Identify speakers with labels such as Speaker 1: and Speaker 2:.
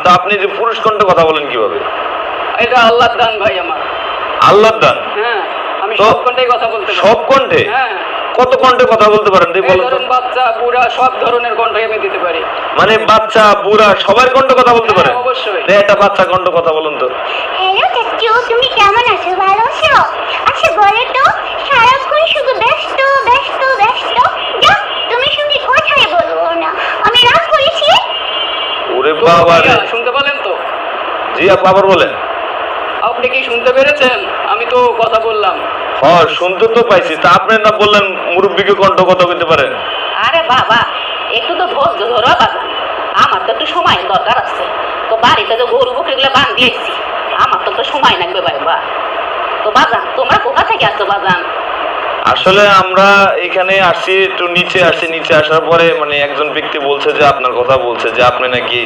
Speaker 1: তো আপনি যে পুরুষ কণ্ঠে কথা বলেন কিভাবে?
Speaker 2: এটা আল্লাহর দান ভাই আমার।
Speaker 1: আল্লাহর দান?
Speaker 2: হ্যাঁ, আমি
Speaker 1: তো
Speaker 2: সব কণ্ঠেই কথা বলতে পারি।
Speaker 1: সব কণ্ঠে?
Speaker 2: হ্যাঁ।
Speaker 1: কত কণ্ঠে কথা বলতে পারেন
Speaker 2: এই
Speaker 1: বলেন তো?
Speaker 2: ধরেন বাচ্চা বুড়া সব ধরনের কণ্ঠ আমি দিতে পারি।
Speaker 1: মানে বাচ্চা বুড়া সবার কণ্ঠে কথা বলতে পারেন?
Speaker 2: হ্যাঁ, অবশ্যই।
Speaker 1: একটা বাচ্চা কণ্ঠ কথা বলুন তো।
Speaker 3: হ্যালো চাচু, তুমি কেমন আছো? ভালো আছো? আচ্ছা বলো তো, সারাক্ষণ শুধু ব্যস্ত ব্যস্ত ব্যস্ত, যা তুমি শুধু কোথায় বলবো না, আমি রাগ করেছি?
Speaker 1: ওরে
Speaker 2: তো
Speaker 1: বাবা রে!
Speaker 2: ভাইয়া, শুনতে পেলেন তো?
Speaker 1: জি আপু আবার বলেন।
Speaker 2: আপনি কি শুনতে পেরেছেন? আমি তো কথা বললাম।
Speaker 1: হ্যাঁ শুনতে তো পাইছি, তা আপনি না বললেন মুরব্বীকে কণ্ঠ কথা বলতে পারেন?
Speaker 4: আরে বাবা, একটু তো ধৈর্য ধরো বাজান, আমার তো একটু সময়ের দরকার আছে। তো বাড়িতে যে গরু বকরিগুলো বান্ধিয়েছি, আমার তো একটু সময় লাগবে বাবা। তো বাজান, তোমরা কোথা থেকে আসছো বাজান?
Speaker 1: আসলে আমরা এখানে আসছি, একটু নিচে আসছি, নিচে আসার পরে মানে একজন ব্যক্তি বলছে যে আপনার কথা বলছে যে আপনি নাকি